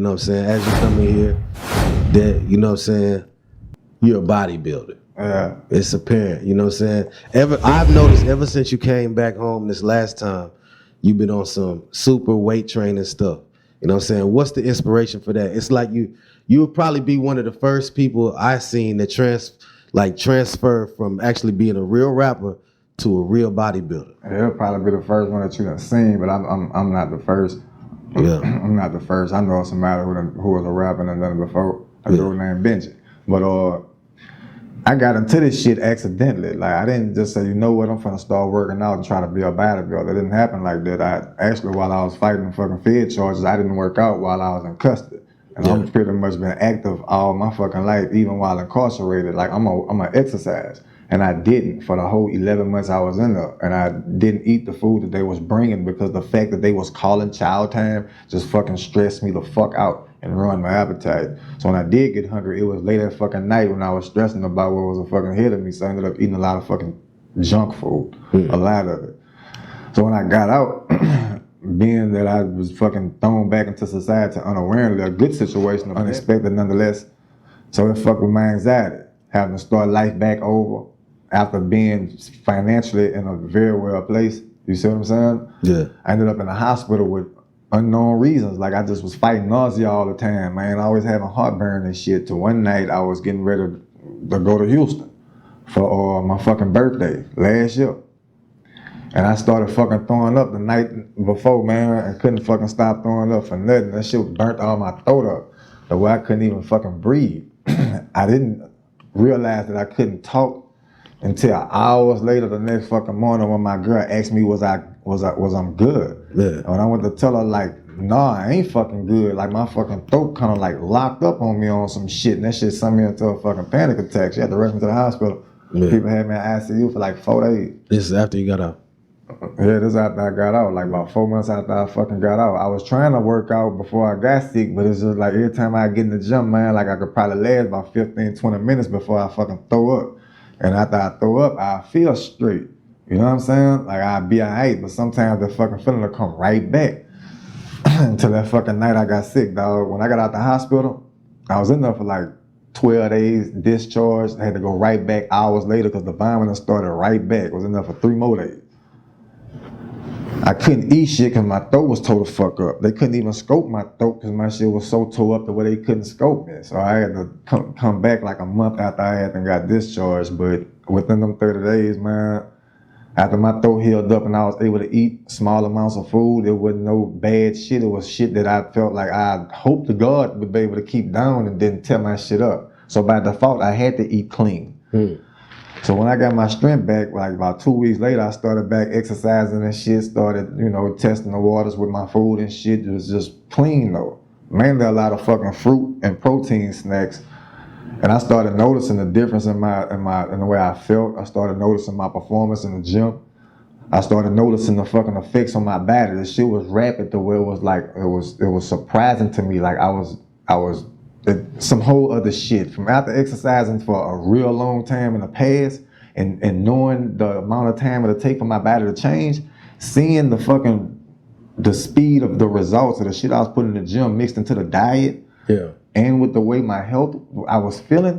you know what I'm saying, as you come in here, that, you know what I'm saying, you're a bodybuilder. Yeah. It's apparent, you know what I'm saying? I've noticed ever since you came back home this last time, you've been on some super weight training stuff. You know what I'm saying? What's the inspiration for that? It's like you would probably be one of the first people I seen that transfer from actually being a real rapper to a real bodybuilder. He'll probably be the first one that you done seen, but I'm not the first. Yeah. I'm not the first. I know somebody who was a rapper and done it before, a dude named Benji. But I got into this shit accidentally. Like, I didn't just say, you know what, I'm finna start working out and try to be a bodybuilder. It didn't happen like that. While I was fighting fucking Fed charges, I didn't work out while I was in custody. And I'm pretty much been active all my fucking life, even while incarcerated. Like, I'm a exercise. And I didn't for the whole 11 months I was in there. And I didn't eat the food that they was bringing because the fact that they was calling child time just fucking stressed me the fuck out and ruined my appetite. So when I did get hungry, it was late at fucking night when I was stressing about what was a fucking ahead of me. So I ended up eating a lot of fucking junk food, a lot of it. So when I got out, being that I was fucking thrown back into society unawarely, a good situation, unexpected nonetheless. So it fucked with my anxiety, having to start life back over after being financially in a very well place. You see what I'm saying? Yeah. I ended up in the hospital with unknown reasons. Like, I just was fighting nausea all the time, man. Always having heartburn and shit. To one night, I was getting ready to go to Houston for my fucking birthday last year. And I started fucking throwing up the night before, man, and couldn't fucking stop throwing up for nothing. That shit burnt all my throat up, the way I couldn't even fucking breathe. I didn't realize that I couldn't talk until hours later the next fucking morning when my girl asked me was I'm good. Yeah. And when I went to tell her, like, nah, I ain't fucking good. Like, my fucking throat kind of like locked up on me on some shit, and that shit sent me into a fucking panic attack. She had to rush me to the hospital. Yeah. People had me in ICU for like 4 days. This is after you got out? Yeah, this is after I got out, like about 4 months after I fucking got out. I was trying to work out before I got sick, but it's just like every time I get in the gym, man, like I could probably last about 15, 20 minutes before I fucking throw up. And after I throw up, I feel straight. You know what I'm saying? Like, I'll be alright, but sometimes the fucking feeling will come right back. Until that fucking night I got sick, dog. When I got out the hospital, I was in there for like 12 days, discharged. I had to go right back hours later because the vomiting started right back. I was in there for 3 more days. I couldn't eat shit because my throat was tore the fuck up. They couldn't even scope my throat because my shit was so tore up the way they couldn't scope me. So I had to come back like a month after I had got discharged. But within them 30 days, man, after my throat healed up and I was able to eat small amounts of food, it wasn't no bad shit. It was shit that I felt like I hoped to God would be able to keep down and didn't tear my shit up. So by default, I had to eat clean. So when I got my strength back, like about 2 weeks later, I started back exercising and shit, started, you know, testing the waters with my food and shit. It was just clean though. Mainly a lot of fucking fruit and protein snacks. And I started noticing the difference in the way I felt. I started noticing my performance in the gym. I started noticing the fucking effects on my body. The shit was rapid the way it was like, it was surprising to me. Like I was some whole other shit. From after exercising for a real long time in the past and knowing the amount of time it'll take for my body to change, seeing the speed of the results of the shit I was putting in the gym mixed into the diet, and with the way my health I was feeling,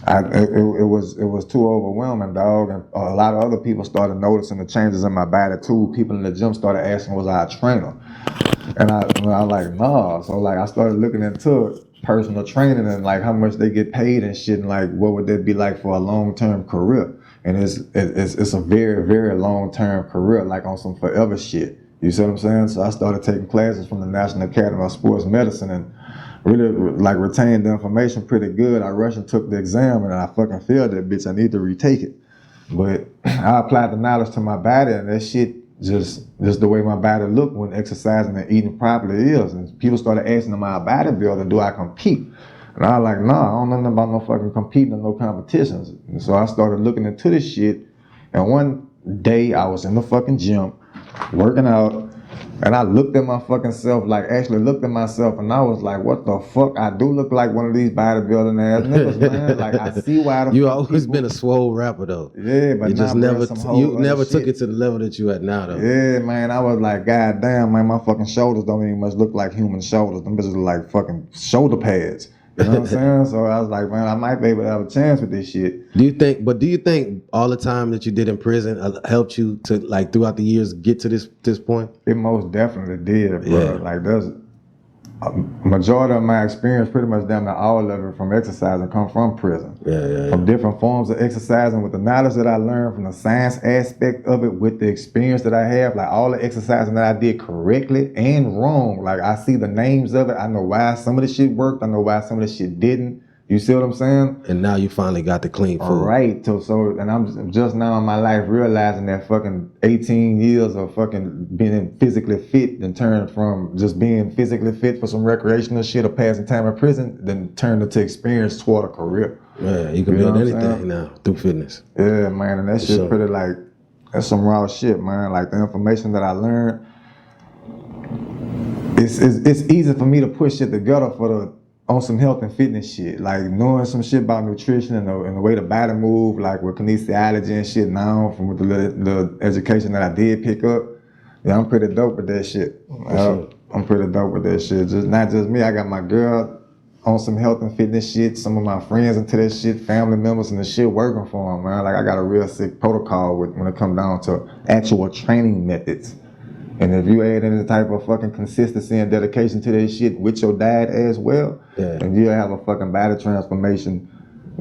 it was too overwhelming, dog. And a lot of other people started noticing the changes in my body too. People in the gym started asking, was I a trainer? And I was like, nah. So like I started looking into personal training and like how much they get paid and shit, and like what would that be like for a long-term career. And it's a very, very long-term career, like on some forever shit. You see what I'm saying? So I started taking classes from the National Academy of Sports Medicine and really like retained the information pretty good. I rushed and took the exam and I fucking failed that bitch. I need to retake it. But I applied the knowledge to my body, and that shit just the way my body looked when exercising and eating properly is. And people started asking, am I a bodybuilder? Do I compete? And I was like, nah, I don't know nothing about no fucking competing and no competitions. And so I started looking into this shit. And one day I was in the fucking gym, working out, And I looked at my fucking self, like actually looked at myself, and I was like, what the fuck? I do look like one of these bodybuilding ass niggas, man. Like, I see why the You fuck always people... been a swole rapper though. Yeah, but you just nah, never, bro, some whole you other never took shit. it to the level that you at now though. Yeah, man, I was like, God damn, man, my fucking shoulders don't even much look like human shoulders. Them bitches look like fucking shoulder pads. You know what I'm saying? So I was like, man, I might be able to have a chance with this shit. Do you think all the time that you did in prison helped you to, like, throughout the years get to this point? It most definitely did, bro. Yeah. Like, there's a majority of my experience, pretty much down to all of it from exercising, come from prison. From different forms of exercising, with the knowledge that I learned from the science aspect of it, with the experience that I have, like all the exercising that I did correctly and wrong. Like, I see the names of it. I know why some of the shit worked. I know why some of the shit didn't. You see what I'm saying? And now you finally got the clean food. Right. So and I'm just now in my life realizing that fucking 18 years of fucking being physically fit and turned from just being physically fit for some recreational shit or passing time in prison, then turned into experience toward a career. Yeah, you can build anything now through fitness. Yeah, man, and that shit pretty like, that's some raw shit, man. Like the information that I learned, it's easy for me to push shit together on some health and fitness shit, like knowing some shit about nutrition and the way the body move, like with kinesiology and shit now from the education that I did pick up. Yeah, I'm pretty dope with that shit. I'm pretty dope with that shit. Just not just me, I got my girl on some health and fitness shit, some of my friends into that shit, family members and the shit working for them, man. Like I got a real sick protocol when it comes down to actual training methods. And if you add any type of fucking consistency and dedication to that shit with your diet as well, then you'll have a fucking body transformation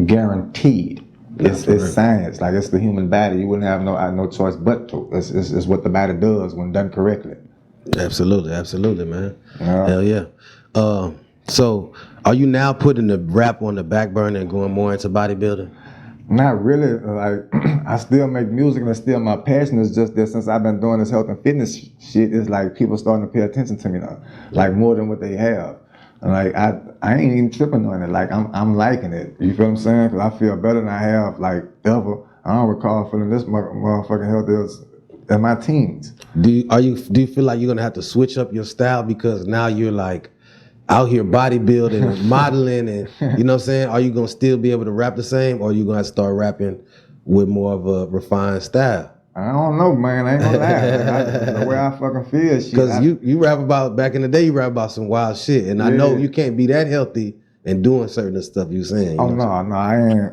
guaranteed. It's science, like it's the human body. You wouldn't have no choice but to. It's what the body does when done correctly. Absolutely, man. Hell yeah. So are you now putting the rap on the back burner and going more into bodybuilding? Not really. Like, I still make music and it's still my passion. It's just that since I've been doing this health and fitness shit, it's like people starting to pay attention to me now, like more than what they have. And like I ain't even tripping on it. Like I'm liking it. You feel what I'm saying? Cause I feel better than I have like ever. I don't recall feeling this motherfucking healthy in my teens. Do you feel like you're gonna have to switch up your style because now you're like out here bodybuilding and modeling and you know what I'm saying? Are you gonna still be able to rap the same, or are you gonna have to start rapping with more of a refined style? I don't know, man. I ain't gonna lie. The way I fucking feel, shit. Because you rap about, back in the day, you rap about some wild shit, and I know you can't be that healthy and doing certain stuff you saying. You no, I ain't.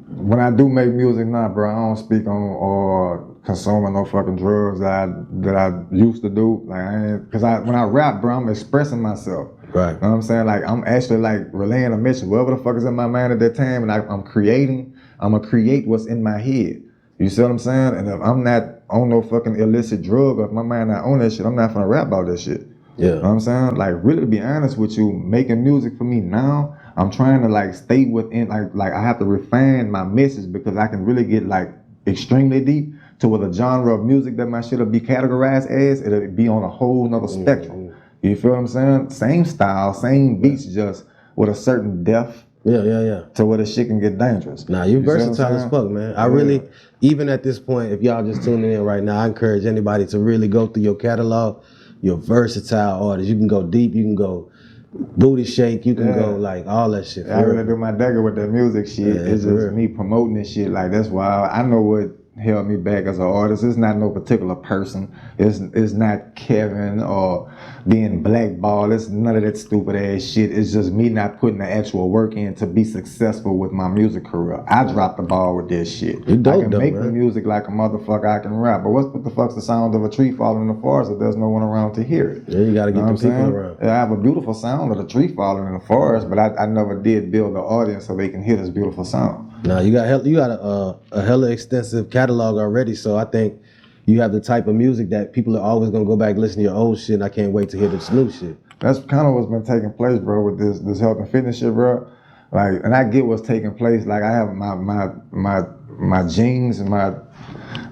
When I do make music now, bro, I don't speak on or consuming no fucking drugs that I used to do. Like I ain't, because when I rap, bro, I'm expressing myself. Right. You know what I'm saying? Like I'm actually like relaying a mission, whatever the fuck is in my mind at that time, and I'm creating. I'm gonna create what's in my head. You see what I'm saying? And if I'm not on no fucking illicit drug, or if my mind not on that shit, I'm not gonna rap about that shit. Yeah. You know what I'm saying? Like really, to be honest with you, making music for me now, I'm trying to like stay within, like I have to refine my message because I can really get like extremely deep to where the genre of music that my shit will be categorized as, it'll be on a whole nother spectrum. You feel what I'm saying? Same style, same beats, just with a certain depth. Yeah. To where the shit can get dangerous. Nah, you're versatile as fuck, man. I really, even at this point, if y'all just tuning in right now, I encourage anybody to really go through your catalog. You're a versatile artist. You can go deep, you can go booty shake, you can go like all that shit. I really do my dagger with that music shit. It's just me promoting this shit. Like that's why I know what held me back as an artist. It's not no particular person. It's not Kevin or being blackballed. It's none of that stupid ass shit. It's just me not putting the actual work in to be successful with my music career. I dropped the ball with this shit. You dope, I can make the music like a motherfucker. I can rap. But what the fuck's the sound of a tree falling in the forest if there's no one around to hear it? Yeah, you gotta get the people around. Yeah, I have a beautiful sound of the tree falling in the forest, but I never did build the audience so they can hear this beautiful sound. Now you got a hella extensive catalog already, so I think you have the type of music that people are always gonna go back and listen to your old shit, and I can't wait to hear this new shit. That's kind of what's been taking place, bro, with this health and fitness shit, bro. Like, and I get what's taking place. Like, I have my genes and my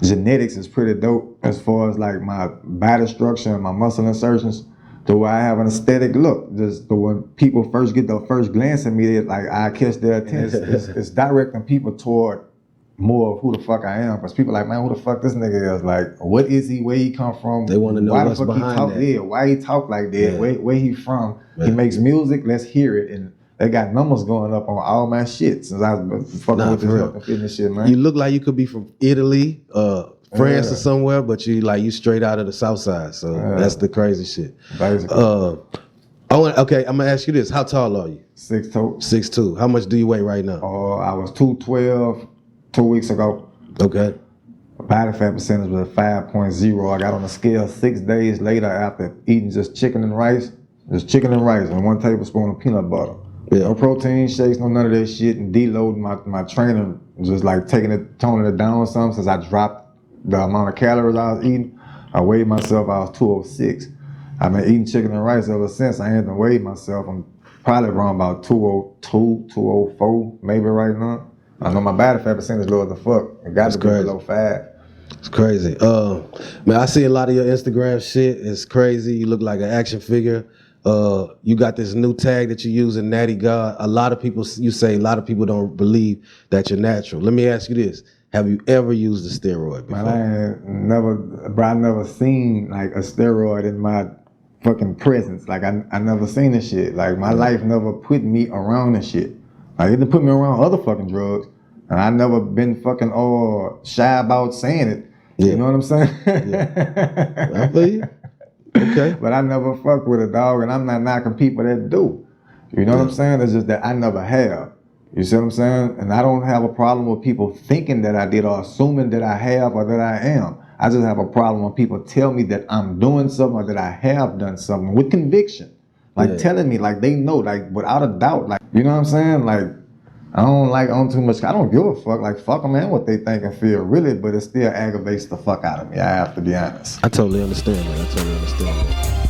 genetics is pretty dope as far as like my body structure and my muscle insertions. The way I have an aesthetic look, just the when people first get the first glance at me, like I catch their attention. It's directing people toward more of who the fuck I am. Because people like, man, who the fuck this nigga is? Like, what is he? Where he come from? They want to know why what's the fuck behind he talk that. there? Why he talk like that? Yeah. Where he from? Yeah. He makes music. Let's hear it. And they got numbers going up on all my shit since I was fucking with this health and fitness shit, man. You look like you could be from Italy, France or somewhere, but you straight out of the South Side. So that's the crazy shit. Basically. Okay, I'm gonna ask you this: how tall are you? 6'2". 6'2". How much do you weigh right now? I was 212 2 weeks ago. Okay. Body fat percentage was 5.0. I got on the scale 6 days later after eating just chicken and rice. Just chicken and rice and 1 tablespoon of peanut butter. Yeah. No protein shakes, no none of that shit, and deloading my trainer, just like toning it down or something since I dropped the amount of calories I was eating. I weighed myself, I was 206. I've been eating chicken and rice ever since. I haven't weighed myself. I'm probably around about 202, 204, maybe right now. I know my body fat percentage low as the fuck. It got to be below 5. It's crazy. Man, I see a lot of your Instagram shit. It's crazy. You look like an action figure. You got this new tag that you use in Natty God. A lot of people don't believe that you're natural. Let me ask you this. Have you ever used a steroid before? Man, I never seen like a steroid in my fucking presence. Like I never seen this shit. Like my life never put me around this shit. Like it didn't put me around other fucking drugs. And I never been fucking shy about saying it. Yeah. You know what I'm saying? Yeah. I feel you. Okay. But I never fucked with a dog, and I'm not knocking people that do. You know what I'm saying? It's just that I never have. You see what I'm saying? And I don't have a problem with people thinking that I did or assuming that I have or that I am. I just have a problem when people tell me that I'm doing something or that I have done something with conviction. Like telling me, like they know, like without a doubt. Like, you know what I'm saying? Like, I don't like on too much. I don't give a fuck. Like, fuck them and what they think and feel, really. But it still aggravates the fuck out of me. I have to be honest. I totally understand that.